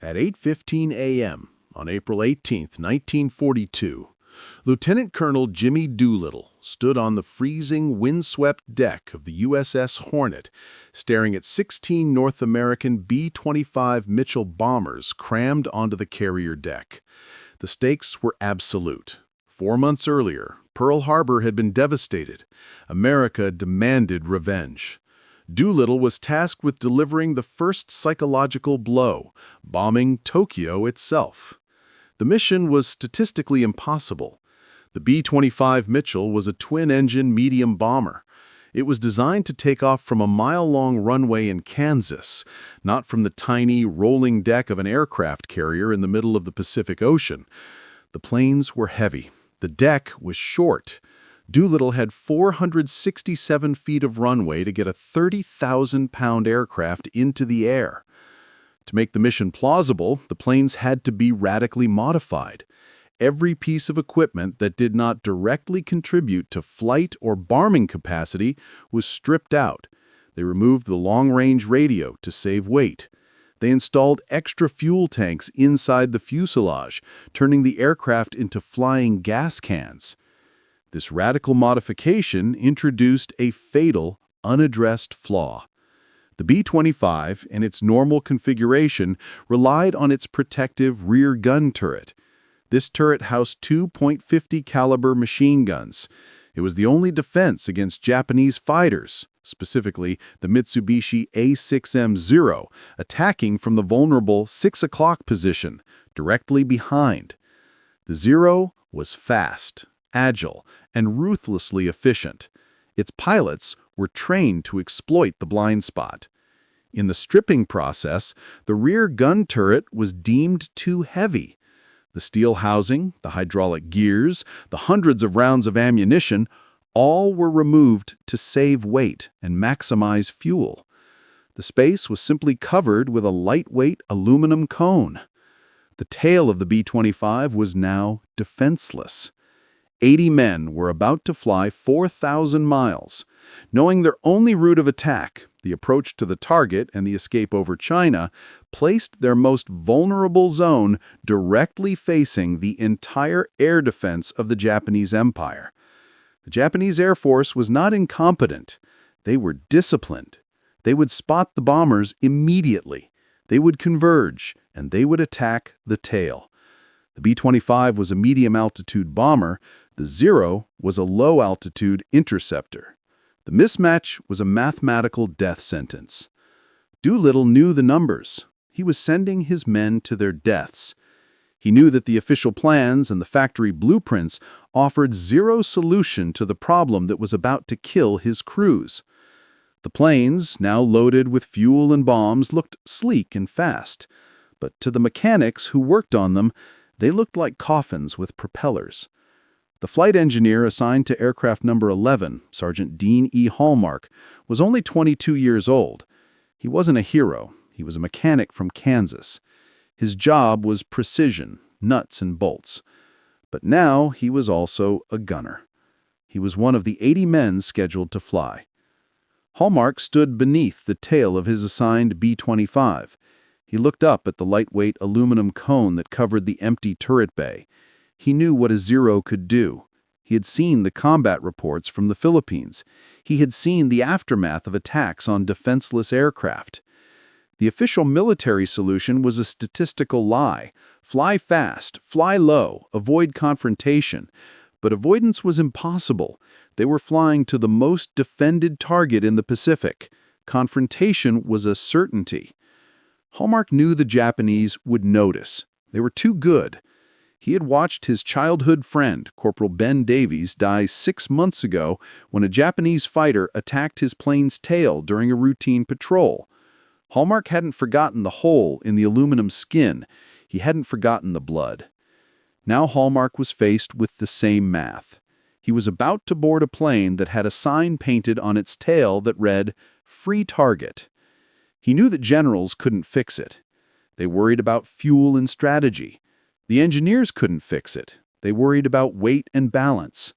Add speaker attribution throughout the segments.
Speaker 1: At 8:15 a.m. on April 18, 1942, Lieutenant Colonel Jimmy Doolittle stood on the freezing, windswept deck of the USS Hornet, staring at 16 North American B-25 Mitchell bombers crammed onto the carrier deck. The stakes were absolute. 4 months earlier, Pearl Harbor had been devastated. America demanded revenge. Doolittle was tasked with delivering the first psychological blow, bombing Tokyo itself. The mission was statistically impossible. The B-25 Mitchell was a twin-engine medium bomber. It was designed to take off from a mile-long runway in Kansas, not from the tiny, rolling deck of an aircraft carrier in the middle of the Pacific Ocean. The planes were heavy. The deck was short. Doolittle had 467 feet of runway to get a 30,000-pound aircraft into the air. To make the mission plausible, the planes had to be radically modified. Every piece of equipment that did not directly contribute to flight or bombing capacity was stripped out. They removed the long-range radio to save weight. They installed extra fuel tanks inside the fuselage, turning the aircraft into flying gas cans. This radical modification introduced a fatal, unaddressed flaw. The B-25, in its normal configuration, relied on its protective rear gun turret. This turret housed two .50 caliber machine guns. It was the only defense against Japanese fighters, specifically the Mitsubishi A6M-0, attacking from the vulnerable 6 o'clock position, directly behind. The Zero was fast, agile, and ruthlessly efficient. Its pilots were trained to exploit the blind spot. In the stripping process, the rear gun turret was deemed too heavy. The steel housing, the hydraulic gears, the hundreds of rounds of ammunition, all were removed to save weight and maximize fuel. The space was simply covered with a lightweight aluminum cone. The tail of the B-25 was now defenseless. 80 men were about to fly 4,000 miles. Knowing their only route of attack, the approach to the target and the escape over China, placed their most vulnerable zone directly facing the entire air defense of the Japanese Empire. The Japanese Air Force was not incompetent. They were disciplined. They would spot the bombers immediately. They would converge, and they would attack the tail. The B-25 was a medium-altitude bomber. The Zero was a low-altitude interceptor. The mismatch was a mathematical death sentence. Doolittle knew the numbers. He was sending his men to their deaths. He knew that the official plans and the factory blueprints offered zero solution to the problem that was about to kill his crews. The planes, now loaded with fuel and bombs, looked sleek and fast. But to the mechanics who worked on them, they looked like coffins with propellers. The flight engineer assigned to aircraft number 11, Sergeant Dean E. Hallmark, was only 22 years old. He wasn't a hero. He was a mechanic from Kansas. His job was precision, nuts and bolts. But now he was also a gunner. He was one of the 80 men scheduled to fly. Hallmark stood beneath the tail of his assigned B-25. He looked up at the lightweight aluminum cone that covered the empty turret bay. He knew what a Zero could do. He had seen the combat reports from the Philippines. He had seen the aftermath of attacks on defenseless aircraft. The official military solution was a statistical lie. Fly fast, fly low, avoid confrontation. But avoidance was impossible. They were flying to the most defended target in the Pacific. Confrontation was a certainty. Hallmark knew the Japanese would notice. They were too good. He had watched his childhood friend, Corporal Ben Davies, die 6 months ago when a Japanese fighter attacked his plane's tail during a routine patrol. Hallmark hadn't forgotten the hole in the aluminum skin. He hadn't forgotten the blood. Now Hallmark was faced with the same math. He was about to board a plane that had a sign painted on its tail that read, "Free Target." He knew that generals couldn't fix it. They worried about fuel and strategy. The engineers couldn't fix it. They worried about weight and balance.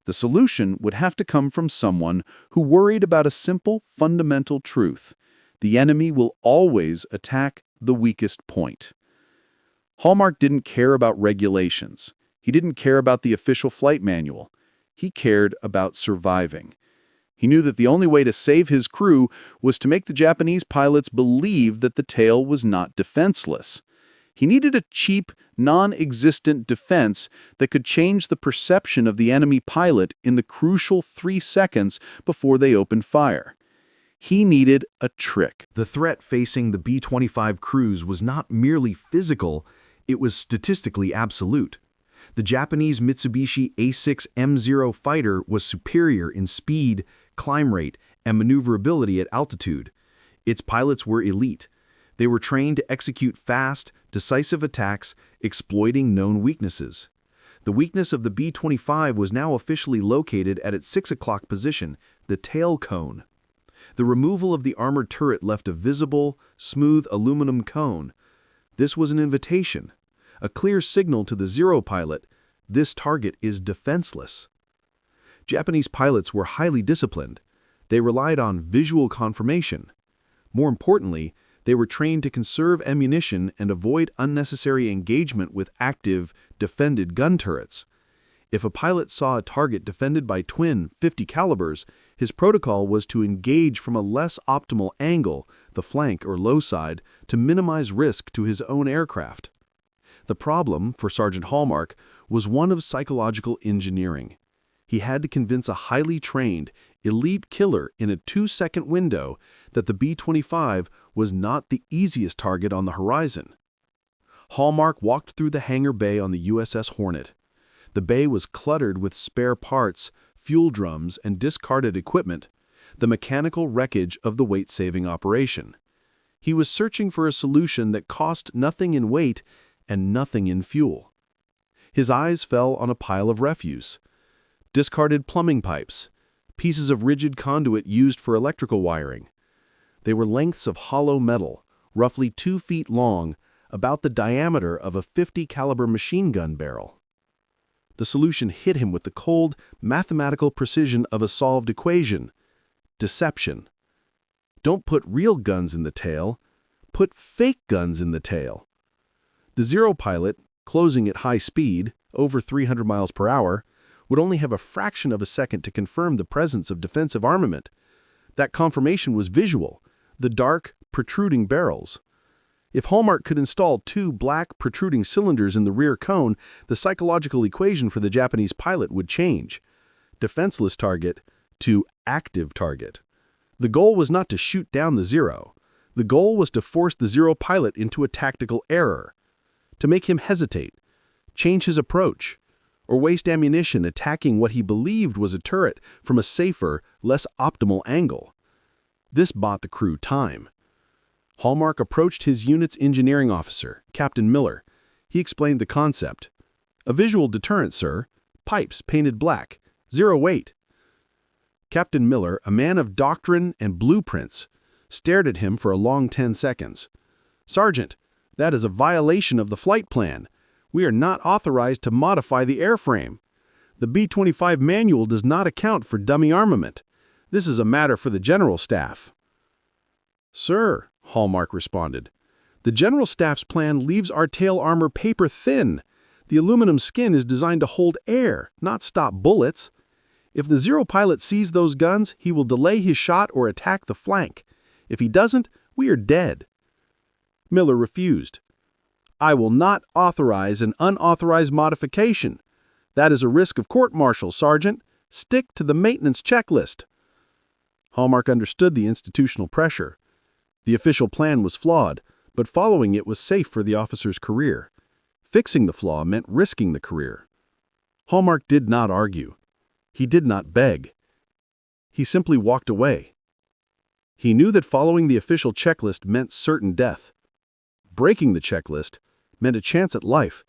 Speaker 1: The solution would have to come from someone who worried about a simple, fundamental truth. The enemy will always attack the weakest point. Hallmark didn't care about regulations. He didn't care about the official flight manual. He cared about surviving. He knew that the only way to save his crew was to make the Japanese pilots believe that the tail was not defenseless. He needed a cheap, non-existent defense that could change the perception of the enemy pilot in the crucial 3 seconds before they opened fire. He needed a trick.
Speaker 2: The threat facing the B-25 crews was not merely physical, it was statistically absolute. The Japanese Mitsubishi A6M0 fighter was superior in speed, climb rate, and maneuverability at altitude. Its pilots were elite. They were trained to execute fast, decisive attacks, exploiting known weaknesses. The weakness of the B-25 was now officially located at its 6 o'clock position, the tail cone. The removal of the armored turret left a visible, smooth aluminum cone. This was an invitation, a clear signal to the Zero pilot, this target is defenseless. Japanese pilots were highly disciplined. They relied on visual confirmation. More importantly, they were trained to conserve ammunition and avoid unnecessary engagement with active, defended gun turrets. If a pilot saw a target defended by twin 50 calibers, his protocol was to engage from a less optimal angle, the flank or low side, to minimize risk to his own aircraft. The problem, for Sergeant Hallmark, was one of psychological engineering. He had to convince a highly trained, elite killer in a 2-second window that the B-25 was not the easiest target on the horizon. Hallmark walked through the hangar bay on the USS Hornet. The bay was cluttered with spare parts, fuel drums, and discarded equipment, the mechanical wreckage of the weight-saving operation. He was searching for a solution that cost nothing in weight and nothing in fuel. His eyes fell on a pile of refuse. Discarded plumbing pipes, pieces of rigid conduit used for electrical wiring. They were lengths of hollow metal, roughly 2 feet long, about the diameter of a 50 caliber machine gun barrel. The solution hit him with the cold, mathematical precision of a solved equation. Deception. Don't put real guns in the tail, put fake guns in the tail. The Zero pilot, closing at high speed, over 300 miles per hour, would only have a fraction of a second to confirm the presence of defensive armament. That confirmation was visual, the dark, protruding barrels. If Hallmark could install 2 black, protruding cylinders in the rear cone, the psychological equation for the Japanese pilot would change. Defenseless target to active target. The goal was not to shoot down the Zero. The goal was to force the Zero pilot into a tactical error, to make him hesitate, change his approach, or waste ammunition attacking what he believed was a turret from a safer, less optimal angle. This bought the crew time. Hallmark approached his unit's engineering officer, Captain Miller. He explained the concept. A visual deterrent, sir. Pipes painted black. Zero weight. Captain Miller, a man of doctrine and blueprints, stared at him for a long 10 seconds. Sergeant, that is a violation of the flight plan. We are not authorized to modify the airframe. The B-25 manual does not account for dummy armament. This is a matter for the General Staff. Sir, Hallmark responded, the General Staff's plan leaves our tail armor paper thin. The aluminum skin is designed to hold air, not stop bullets. If the Zero pilot sees those guns, he will delay his shot or attack the flank. If he doesn't, we are dead. Miller refused. I will not authorize an unauthorized modification. That is a risk of court-martial, Sergeant. Stick to the maintenance checklist. Hallmark understood the institutional pressure. The official plan was flawed, but following it was safe for the officer's career. Fixing the flaw meant risking the career. Hallmark did not argue. He did not beg. He simply walked away. He knew that following the official checklist meant certain death. Breaking the checklist meant a chance at life,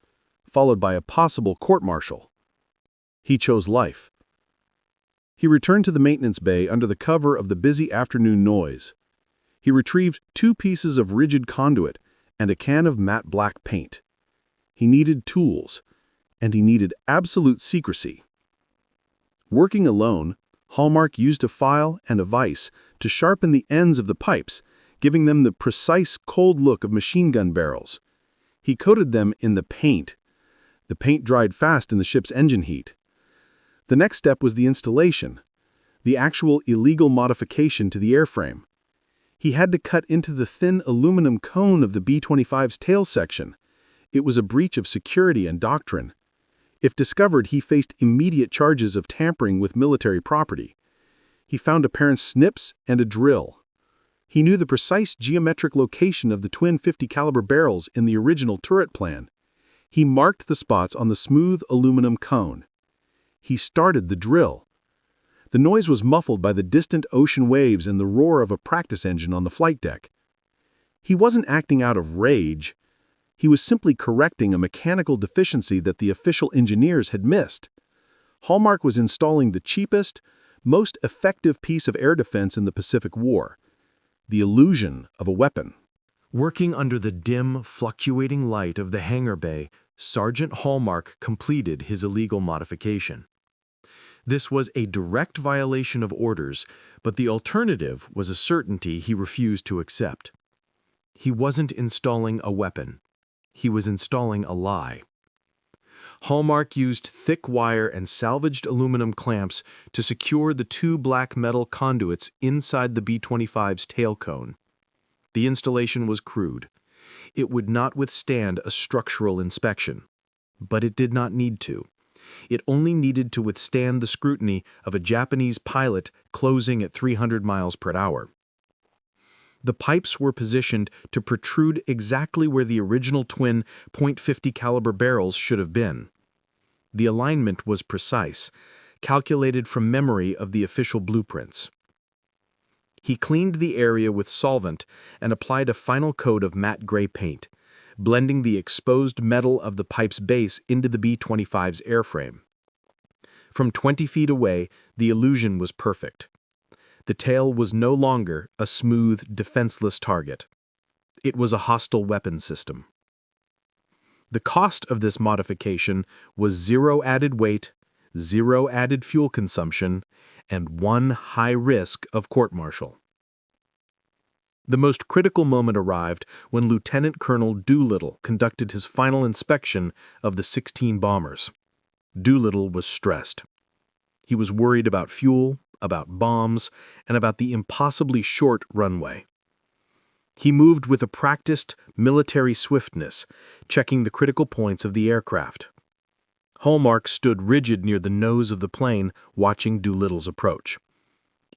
Speaker 2: followed by a possible court-martial. He chose life. He returned to the maintenance bay under the cover of the busy afternoon noise. He retrieved 2 pieces of rigid conduit and a can of matte black paint. He needed tools, and he needed absolute secrecy. Working alone, Hallmark used a file and a vise to sharpen the ends of the pipes, giving them the precise, cold look of machine gun barrels.
Speaker 1: He coated them in the paint. The paint dried fast in the ship's engine heat. The next step was the installation, the actual illegal modification to the airframe. He had to cut into the thin aluminum cone of the B-25's tail section. It was a breach of security and doctrine. If discovered, he faced immediate charges of tampering with military property. He found a pair of snips and a drill. He knew the precise geometric location of the twin 50 caliber barrels in the original turret plan. He marked the spots on the smooth aluminum cone. He started the drill. The noise was muffled by the distant ocean waves and the roar of a practice engine on the flight deck. He wasn't acting out of rage. He was simply correcting a mechanical deficiency that the official engineers had missed. Hallmark was installing the cheapest, most effective piece of air defense in the Pacific War, the illusion of a weapon.
Speaker 2: Working under the dim, fluctuating light of the hangar bay, Sergeant Hallmark completed his illegal modification. This was a direct violation of orders, but the alternative was a certainty he refused to accept. He wasn't installing a weapon. He was installing a lie. Hallmark used thick wire and salvaged aluminum clamps to secure the two black metal conduits inside the B-25's tail cone. The installation was crude. It would not withstand a structural inspection. But it did not need to. It only needed to withstand the scrutiny of a Japanese pilot closing at 300 miles per hour. The pipes were positioned to protrude exactly where the original twin .50 caliber barrels should have been. The alignment was precise, calculated from memory of the official blueprints. He cleaned the area with solvent and applied a final coat of matte gray paint, blending the exposed metal of the pipe's base into the B-25's airframe. From 20 feet away, the illusion was perfect. The tail was no longer a smooth, defenseless target. It was a hostile weapons system. The cost of this modification was 0 added weight, 0 added fuel consumption, and 1 high risk of court-martial. The most critical moment arrived when Lieutenant Colonel Doolittle conducted his final inspection of the 16 bombers. Doolittle was stressed. He was worried about fuel, about bombs, and about the impossibly short runway. He moved with a practiced military swiftness, checking the critical points of the aircraft. Hallmark stood rigid near the nose of the plane, watching Doolittle's approach.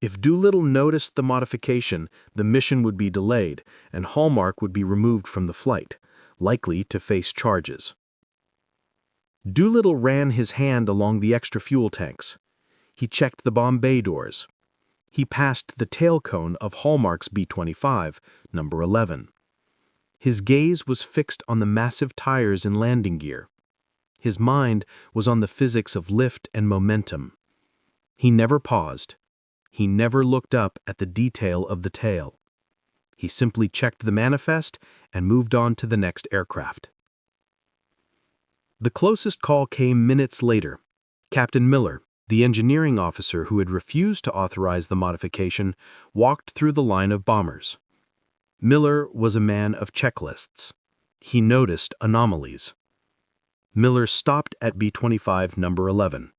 Speaker 2: If Doolittle noticed the modification, the mission would be delayed, and Hallmark would be removed from the flight, likely to face charges. Doolittle ran his hand along the extra fuel tanks. He checked the bomb bay doors. He passed the tail cone of Hallmark's B-25, number 11. His gaze was fixed on the massive tires and landing gear. His mind was on the physics of lift and momentum. He never paused. He never looked up at the detail of the tail. He simply checked the manifest and moved on to the next aircraft. The closest call came minutes later. Captain Miller, the engineering officer who had refused to authorize the modification, walked through the line of bombers. Miller was a man of checklists. He noticed anomalies. Miller stopped at B-25 number 11.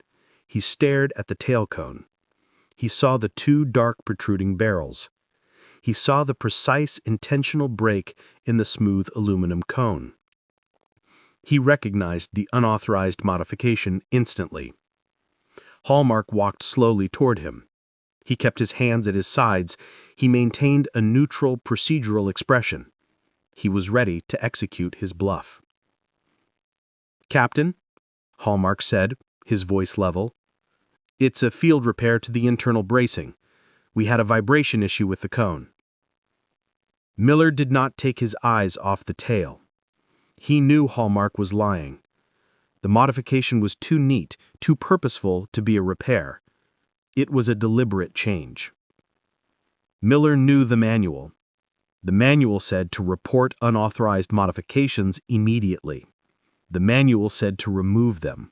Speaker 2: He stared at the tail cone. He saw the two dark protruding barrels. He saw the precise intentional break in the smooth aluminum cone. He recognized the unauthorized modification instantly. Hallmark walked slowly toward him. He kept his hands at his sides. He maintained a neutral, procedural expression. He was ready to execute his bluff. "Captain," Hallmark said, his voice level, "it's a field repair to the internal bracing. We had a vibration issue with the cone." Miller did not take his eyes off the tail. He knew Hallmark was lying. The modification was too neat, too purposeful to be a repair. It was a deliberate change. Miller knew the manual. The manual said to report unauthorized modifications immediately. The manual said to remove them.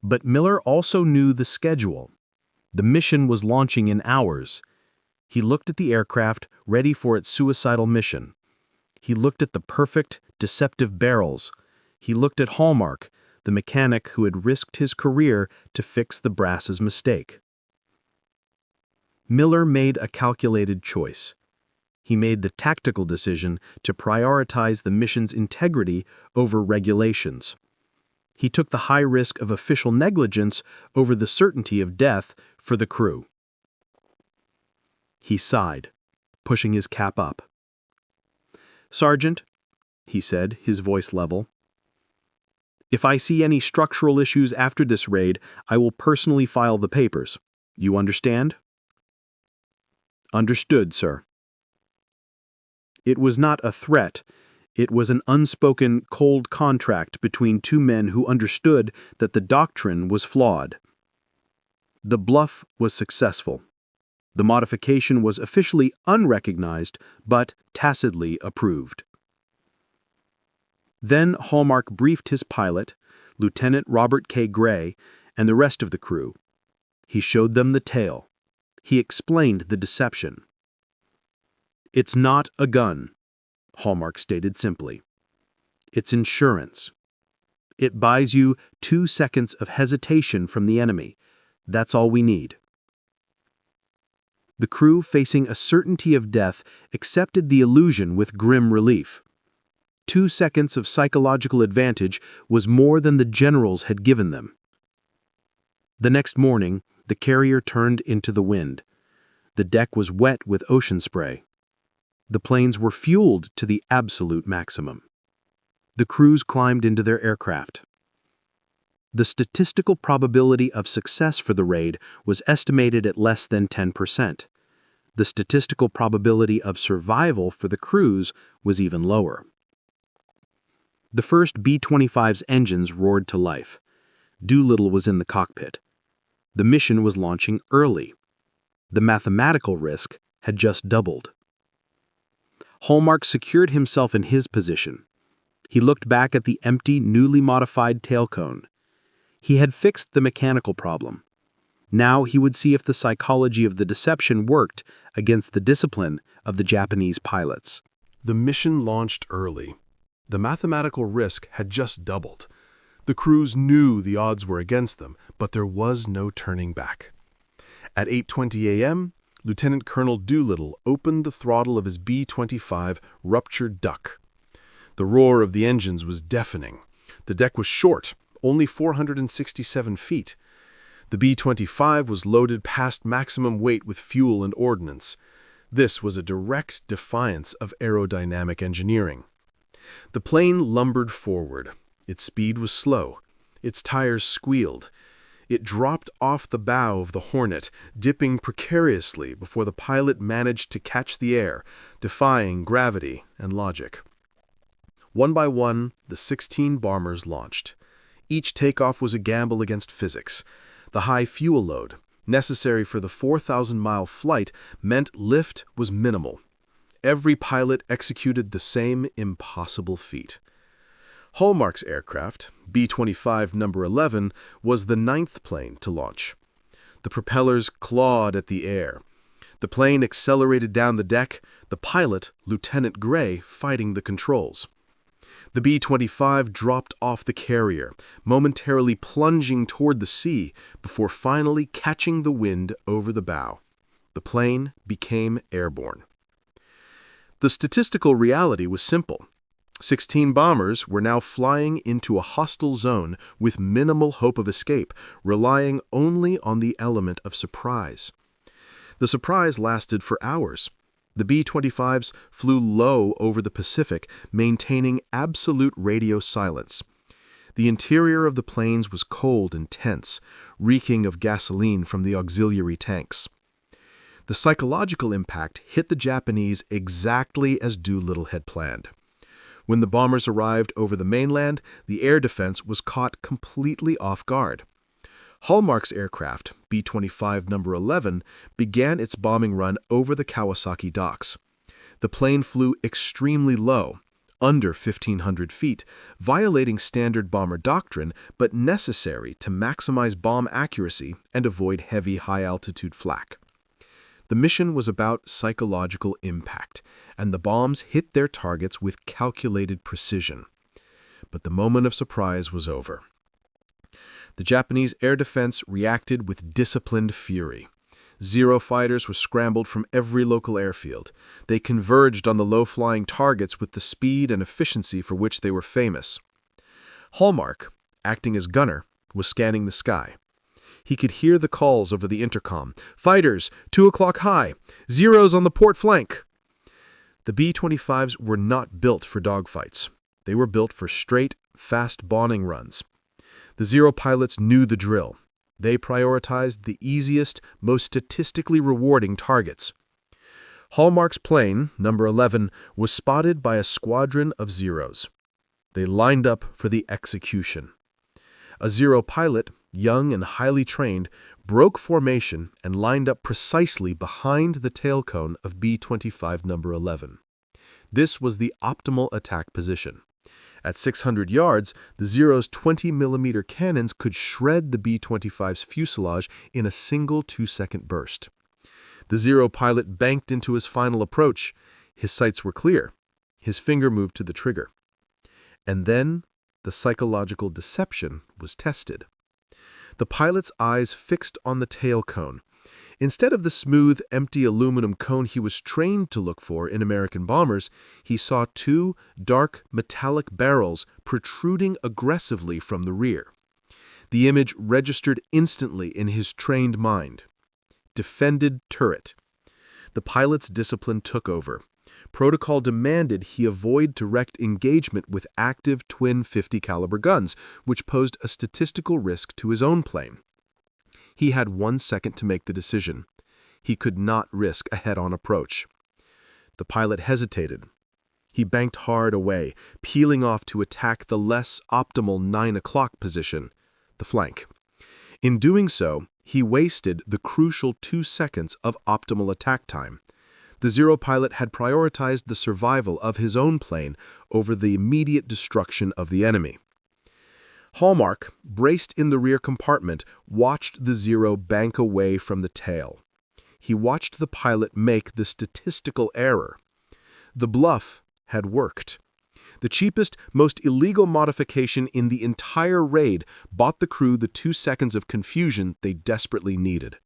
Speaker 2: But Miller also knew the schedule. The mission was launching in hours. He looked at the aircraft, ready for its suicidal mission. He looked at the perfect, deceptive barrels. He looked at Hallmark, the mechanic who had risked his career to fix the brass's mistake. Miller made a calculated choice. He made the tactical decision to prioritize the mission's integrity over regulations. He took the high risk of official negligence over the certainty of death for the crew. He sighed, pushing his cap up. "Sergeant," he said, his voice level, "if I see any structural issues after this raid, I will personally file the papers. You understand?" "Understood, sir." It was not a threat. It was an unspoken, cold contract between two men who understood that the doctrine was flawed. The bluff was successful. The modification was officially unrecognized, but tacitly approved. Then Hallmark briefed his pilot, Lieutenant Robert K. Gray, and the rest of the crew. He showed them the tale. He explained the deception. "It's not a gun," Hallmark stated simply. "It's insurance. It buys you 2 seconds of hesitation from the enemy. That's all we need." The crew, facing a certainty of death, accepted the illusion with grim relief. 2 seconds of psychological advantage was more than the generals had given them. The next morning, the carrier turned into the wind. The deck was wet with ocean spray. The planes were fueled to the absolute maximum. The crews climbed into their aircraft. The statistical probability of success for the raid was estimated at less than 10%. The statistical probability of survival for the crews was even lower. The first B-25's engines roared to life. Doolittle was in the cockpit. The mission was launching early. The mathematical risk had just doubled. Hallmark secured himself in his position. He looked back at the empty, newly modified tail cone. He had fixed the mechanical problem. Now he would see if the psychology of the deception worked against the discipline of the Japanese pilots.
Speaker 1: The mission launched early. The mathematical risk had just doubled. The crews knew the odds were against them, but there was no turning back. At 8:20 a.m., Lieutenant Colonel Doolittle opened the throttle of his B-25 ruptured duck. The roar of the engines was deafening. The deck was short, only 467 feet. The B-25 was loaded past maximum weight with fuel and ordnance. This was a direct defiance of aerodynamic engineering. The plane lumbered forward. Its speed was slow. Its tires squealed. It dropped off the bow of the Hornet, dipping precariously before the pilot managed to catch the air, defying gravity and logic. One by one, the 16 bombers launched. Each takeoff was a gamble against physics. The high fuel load, necessary for the 4,000-mile flight, meant lift was minimal. Every pilot executed the same impossible feat. Hallmark's aircraft, B-25 No. 11, was the 9th plane to launch. The propellers clawed at the air. The plane accelerated down the deck, the pilot, Lieutenant Gray, fighting the controls. The B-25 dropped off the carrier, momentarily plunging toward the sea before finally catching the wind over the bow. The plane became airborne. The statistical reality was simple. 16 bombers were now flying into a hostile zone with minimal hope of escape, relying only on the element of surprise. The surprise lasted for hours. The B-25s flew low over the Pacific, maintaining absolute radio silence. The interior of the planes was cold and tense, reeking of gasoline from the auxiliary tanks. The psychological impact hit the Japanese exactly as Doolittle had planned. When the bombers arrived over the mainland, the air defense was caught completely off guard. Hallmark's aircraft, B-25 No. 11, began its bombing run over the Kawasaki docks. The plane flew extremely low, under 1,500 feet, violating standard bomber doctrine, but necessary to maximize bomb accuracy and avoid heavy high-altitude flak.
Speaker 2: The mission was about psychological impact, and the bombs hit their targets with calculated precision. But the moment of surprise was over. The Japanese air defense reacted with disciplined fury. Zero fighters were scrambled from every local airfield. They converged on the low-flying targets with the speed and efficiency for which they were famous. Hallmark, acting as gunner, was scanning the sky. He could hear the calls over the intercom. "Fighters, 2 o'clock high. Zeros on the port flank." The B-25s were not built for dogfights. They were built for straight, fast bombing runs. The Zero pilots knew the drill. They prioritized the easiest, most statistically rewarding targets. Hallmark's plane, number 11, was spotted by a squadron of Zeros. They lined up for the execution. A Zero pilot, young and highly trained, broke formation and lined up precisely behind the tail cone of B-25 number 11. This was the optimal attack position. At 600 yards, the Zero's 20mm cannons could shred the B-25's fuselage in a single 2-second burst. The Zero pilot banked into his final approach. His sights were clear. His finger moved to the trigger. And then the psychological deception was tested. The pilot's eyes fixed on the tail cone. Instead of the smooth, empty aluminum cone he was trained to look for in American bombers, he saw 2 dark, metallic barrels protruding aggressively from the rear. The image registered instantly in his trained mind. Defended turret. The pilot's discipline took over. Protocol demanded he avoid direct engagement with active twin 50 caliber guns, which posed a statistical risk to his own plane. He had 1 second to make the decision. He could not risk a head-on approach. The pilot hesitated. He banked hard away, peeling off to attack the less optimal 9 o'clock position, the flank. In doing so, he wasted the crucial 2 seconds of optimal attack time. The Zero pilot had prioritized the survival of his own plane over the immediate destruction of the enemy. Hallmark, braced in the rear compartment, watched the Zero bank away from the tail. He watched the pilot make the statistical error. The bluff had worked. The cheapest, most illegal modification in the entire raid bought the crew the 2 seconds of confusion they desperately needed.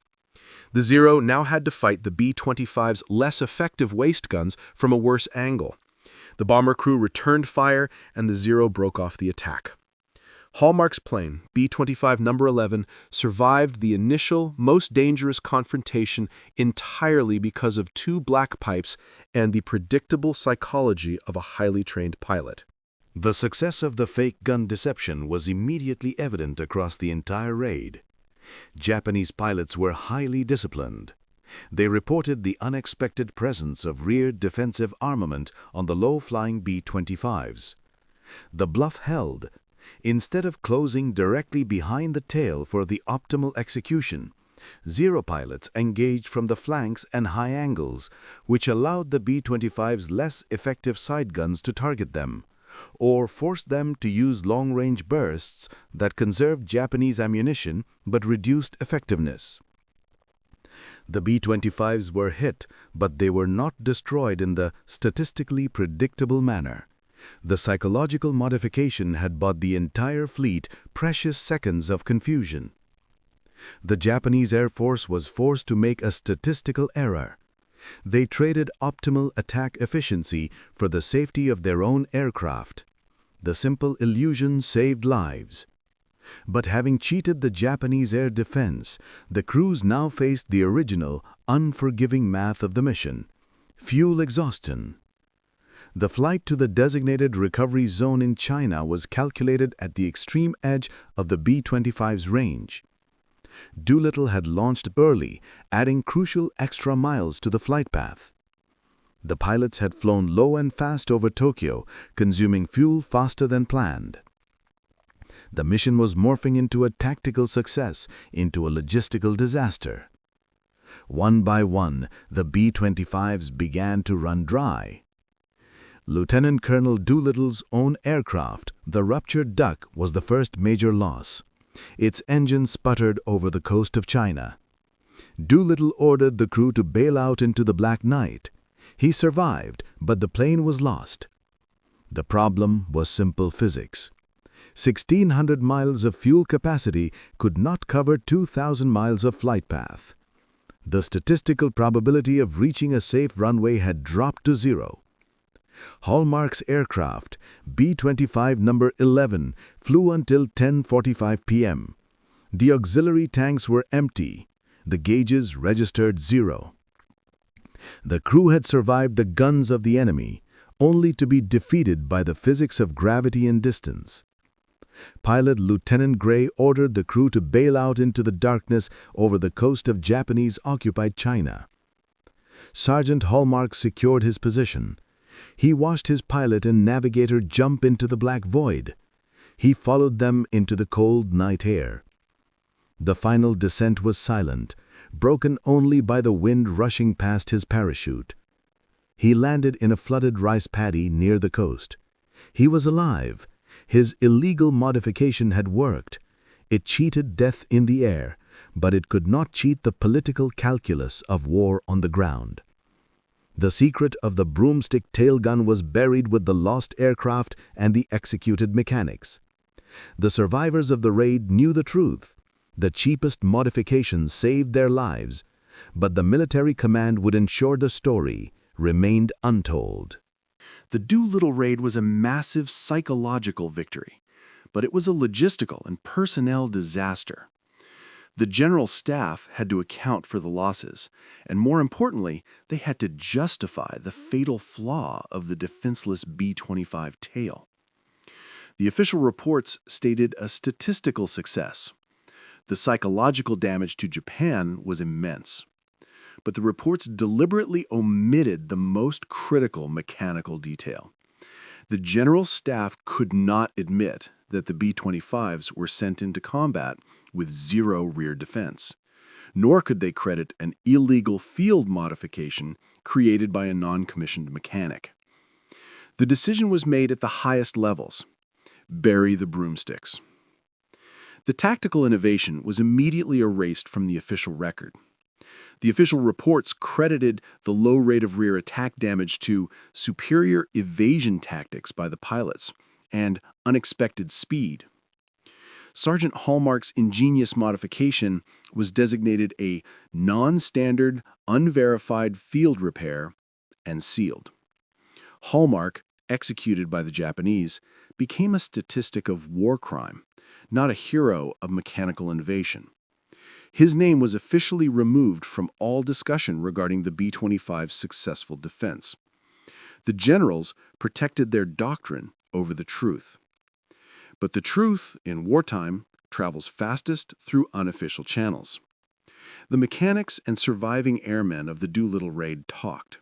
Speaker 2: The Zero now had to fight the B-25's less effective waist guns from a worse angle. The bomber crew returned fire, and the Zero broke off the attack. Hallmark's plane, B-25 number 11, survived the initial, most dangerous confrontation entirely because of 2 black pipes and the predictable psychology of a highly trained pilot.
Speaker 1: The success of the fake gun deception was immediately evident across the entire raid. Japanese pilots were highly disciplined. They reported the unexpected presence of rear defensive armament on the low-flying B-25s. The bluff held. Instead of closing directly behind the tail for the optimal execution, Zero pilots engaged from the flanks and high angles, which allowed the B-25's less effective side guns to target them, or forced them to use long-range bursts that conserved Japanese ammunition but reduced effectiveness. The B-25s were hit, but they were not destroyed in the statistically predictable manner. The psychological modification had bought the entire fleet precious seconds of confusion. The Japanese Air Force was forced to make a statistical error. They traded optimal attack efficiency for the safety of their own aircraft. The simple illusion saved lives. But having cheated the Japanese air defense, the crews now faced the original, unforgiving math of the mission: fuel exhaustion. The flight to the designated recovery zone in China was calculated at the extreme edge of the B-25's range. Doolittle had launched early, adding crucial extra miles to the flight path. The pilots had flown low and fast over Tokyo, consuming fuel faster than planned. The mission was morphing into a tactical success, into a logistical disaster. One by one, the B-25s began to run dry. Lieutenant Colonel Doolittle's own aircraft, the ruptured Duck, was the first major loss. Its engine sputtered over the coast of China. Doolittle ordered the crew to bail out into the black night. He survived, but the plane was lost. The problem was simple physics. 1,600 miles of fuel capacity could not cover 2,000 miles of flight path. The statistical probability of reaching a safe runway had dropped to zero. Hallmark's aircraft, B-25 number 11, flew until 10:45 p.m. The auxiliary tanks were empty. The gauges registered zero. The crew had survived the guns of the enemy, only to be defeated by the physics of gravity and distance. Pilot Lieutenant Gray ordered the crew to bail out into the darkness over the coast of Japanese-occupied China. Sergeant Hallmark secured his position. He watched his pilot and navigator jump into the black void. He followed them into the cold night air. The final descent was silent, broken only by the wind rushing past his parachute. He landed in a flooded rice paddy near the coast. He was alive. His illegal modification had worked. It cheated death in the air, but it could not cheat the political calculus of war on the ground. The secret of the Broomstick tailgun was buried with the lost aircraft and the executed mechanics. The survivors of the raid knew the truth. The cheapest modifications saved their lives, but the military command would ensure the story remained untold. The Doolittle raid was a massive psychological victory, but it was a logistical and personnel disaster. The general staff had to account for the losses, and more importantly, they had to justify the fatal flaw of the defenseless B-25 tail. The official reports stated a statistical success. The psychological damage to Japan was immense. But the reports deliberately omitted the most critical mechanical detail. The general staff could not admit that the B-25s were sent into combat with zero rear defense, nor could they credit an illegal field modification created by a non-commissioned mechanic. The decision was made at the highest levels: bury the broomsticks. The tactical innovation was immediately erased from the official record. The official reports credited the low rate of rear attack damage to superior evasion tactics by the pilots and unexpected speed. Sergeant Hallmark's ingenious modification was designated a non-standard, unverified field repair and sealed. Hallmark, executed by the Japanese, became a statistic of war crime, not a hero of mechanical innovation. His name was officially removed from all discussion regarding the B-25's successful defense. The generals protected their doctrine over the truth. But the truth, in wartime, travels fastest through unofficial channels. The mechanics and surviving airmen of the Doolittle raid talked.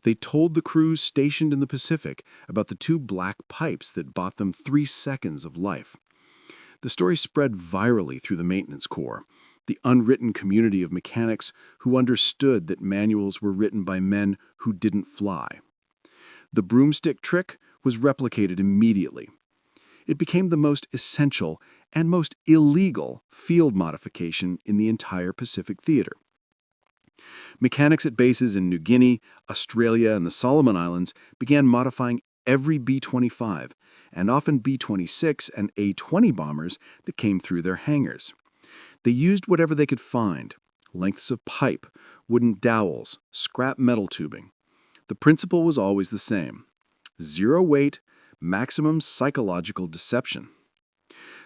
Speaker 1: They told the crews stationed in the Pacific about the two black pipes that bought them 3 seconds of life. The story spread virally through the maintenance corps, the unwritten community of mechanics who understood that manuals were written by men who didn't fly. The broomstick trick was replicated immediately. It became the most essential and most illegal field modification in the entire Pacific theater. Mechanics at bases in New Guinea, Australia, and the Solomon Islands began modifying every B-25, and often B-26 and A-20 bombers that came through their hangars. They used whatever they could find: lengths of pipe, wooden dowels, scrap metal tubing. The principle was always the same: zero weight, maximum psychological deception.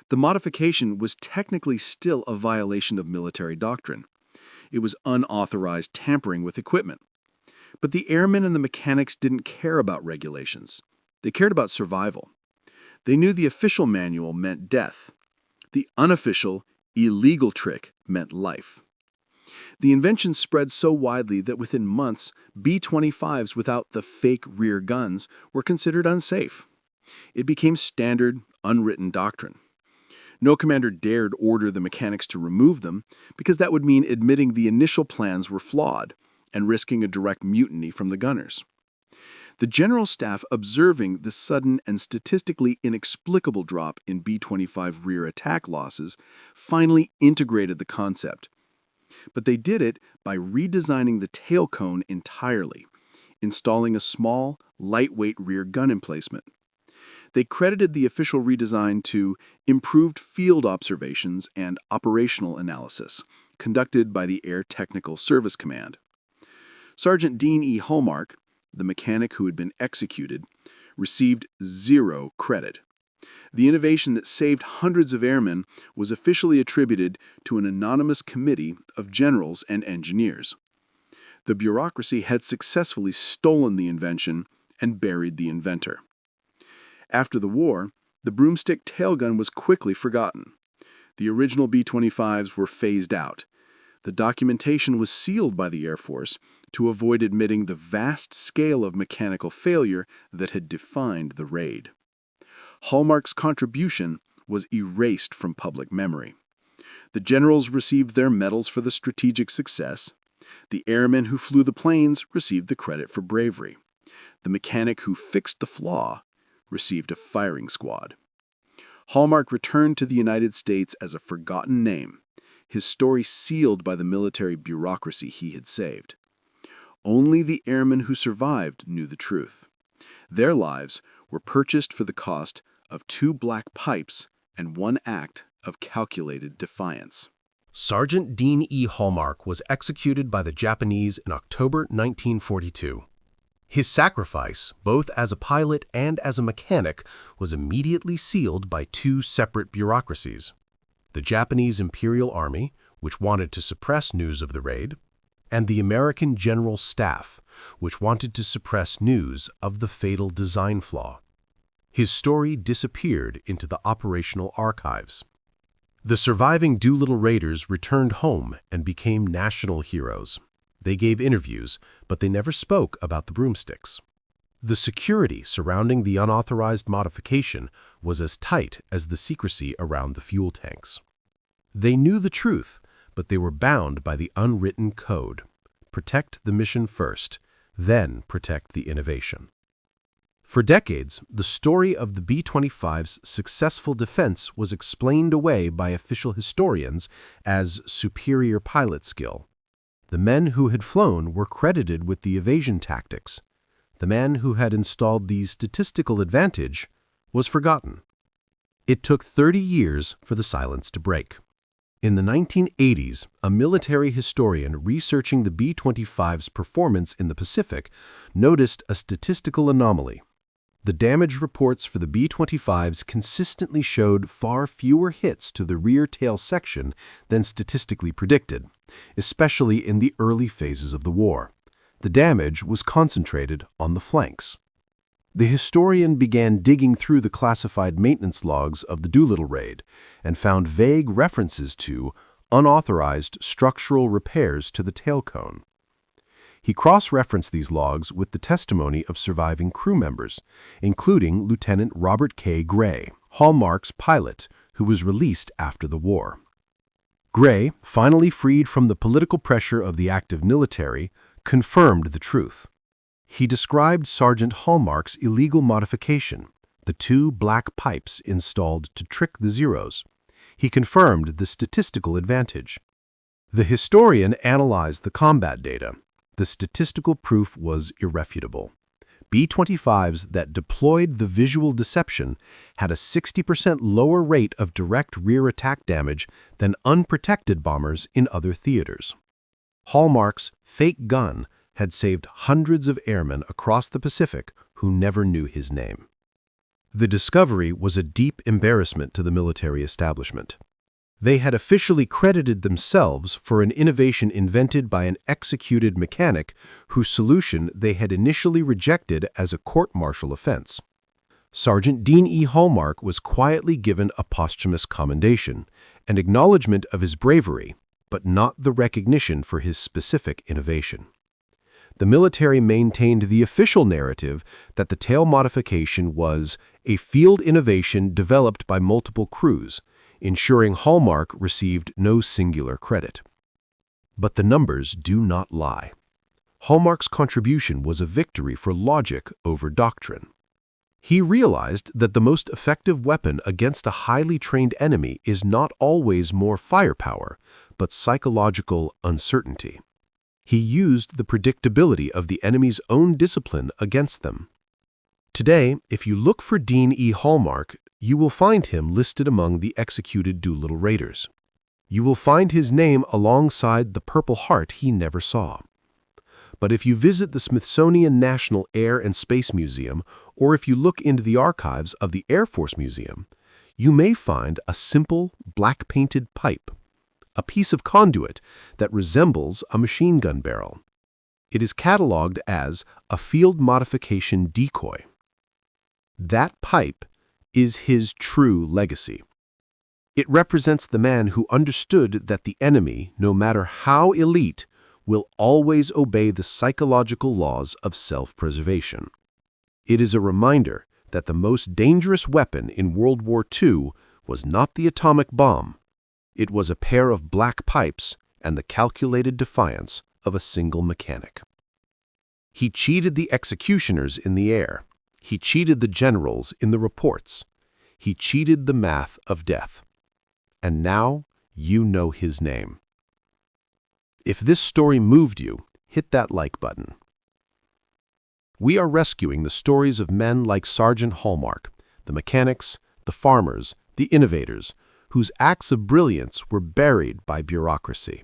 Speaker 1: The modification was technically still a violation of military doctrine. It was unauthorized tampering with equipment. But the airmen and the mechanics didn't care about regulations. They cared about survival. They knew the official manual meant death. The unofficial, illegal trick meant life. The invention spread so widely that within months, B-25s without the fake rear guns were considered unsafe. It became standard, unwritten doctrine. No commander dared order the mechanics to remove them, because that would mean admitting the initial plans were flawed and risking a direct mutiny from the gunners. The general staff, observing the sudden and statistically inexplicable drop in B-25 rear attack losses, finally integrated the concept. But they did it by redesigning the tail cone entirely, installing a small, lightweight rear gun emplacement. They credited the official redesign to improved field observations and operational analysis conducted by the Air Technical Service Command. Sergeant Dean E. Hallmark, the mechanic who had been executed, received zero credit. The innovation that saved hundreds of airmen was officially attributed to an anonymous committee of generals and engineers. The bureaucracy had successfully stolen the invention and buried the inventor. After the war, the Broomstick tailgun was quickly forgotten. The original B-25s were phased out. The documentation was sealed by the Air Force to avoid admitting the vast scale of mechanical failure that had defined the raid. Hallmark's contribution was erased from public memory. The generals received their medals for the strategic success. The airmen who flew the planes received the credit for bravery. The mechanic who fixed the flaw received a firing squad. Hallmark returned to the United States as a forgotten name, his story sealed by the military bureaucracy he had saved. Only the airmen who survived knew the truth. Their lives were purchased for the cost of 2 black pipes and 1 act of calculated defiance.
Speaker 3: Sergeant Dean E. Hallmark was executed by the Japanese in October 1942. His sacrifice, both as a pilot and as a mechanic, was immediately sealed by 2 separate bureaucracies: the Japanese Imperial Army, which wanted to suppress news of the raid, and the American General Staff, which wanted to suppress news of the fatal design flaw. His story disappeared into the operational archives. The surviving Doolittle Raiders returned home and became national heroes. They gave interviews, but they never spoke about the broomsticks. The security surrounding the unauthorized modification was as tight as the secrecy around the fuel tanks. They knew the truth, but they were bound by the unwritten code: protect the mission first, then protect the innovation. For decades, the story of the B-25's successful defense was explained away by official historians as superior pilot skill. The men who had flown were credited with the evasion tactics. The man who had installed the statistical advantage was forgotten. It took 30 years for the silence to break. In the 1980s, a military historian researching the B-25's performance in the Pacific noticed a statistical anomaly. The damage reports for the B-25s consistently showed far fewer hits to the rear tail section than statistically predicted, especially in the early phases of the war. The damage was concentrated on the flanks. The historian began digging through the classified maintenance logs of the Doolittle raid and found vague references to unauthorized structural repairs to the tail cone. He cross-referenced these logs with the testimony of surviving crew members, including Lieutenant Robert K. Gray, Hallmark's pilot, who was released after the war. Gray, finally freed from the political pressure of the active military, confirmed the truth. He described Sergeant Hallmark's illegal modification, the 2 black pipes installed to trick the Zeros. He confirmed the statistical advantage. The historian analyzed the combat data. The statistical proof was irrefutable. B-25s that deployed the visual deception had a 60% lower rate of direct rear attack damage than unprotected bombers in other theaters. Hallmark's fake gun had saved hundreds of airmen across the Pacific who never knew his name. The discovery was a deep embarrassment to the military establishment. They had officially credited themselves for an innovation invented by an executed mechanic whose solution they had initially rejected as a court-martial offense. Sergeant Dean E. Hallmark was quietly given a posthumous commendation, an acknowledgement of his bravery, but not the recognition for his specific innovation. The military maintained the official narrative that the tail modification was a field innovation developed by multiple crews, ensuring Hallmark received no singular credit. But the numbers do not lie. Hallmark's contribution was a victory for logic over doctrine. He realized that the most effective weapon against a highly trained enemy is not always more firepower, but psychological uncertainty. He used the predictability of the enemy's own discipline against them. Today, if you look for Dean E. Hallmark, you will find him listed among the executed Doolittle raiders. You will find his name alongside the Purple Heart he never saw. But if you visit the Smithsonian National Air and Space Museum, or if you look into the archives of the Air Force Museum, you may find a simple, black-painted pipe, a piece of conduit that resembles a machine gun barrel. It is cataloged as a field modification decoy. That pipe is his true legacy. It represents the man who understood that the enemy, no matter how elite, will always obey the psychological laws of self-preservation. It is a reminder that the most dangerous weapon in World War II was not the atomic bomb. It was a pair of black pipes and the calculated defiance of a single mechanic. He cheated the executioners in the air. He cheated the generals in the reports. He cheated the math of death. And now you know his name. If this story moved you, hit that like button. We are rescuing the stories of men like Sergeant Hallmark, the mechanics, the farmers, the innovators, whose acts of brilliance were buried by bureaucracy.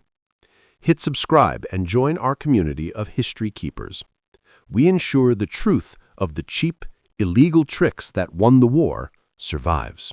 Speaker 3: Hit subscribe and join our community of history keepers. We ensure the truth of the cheap, illegal tricks that won the war survives.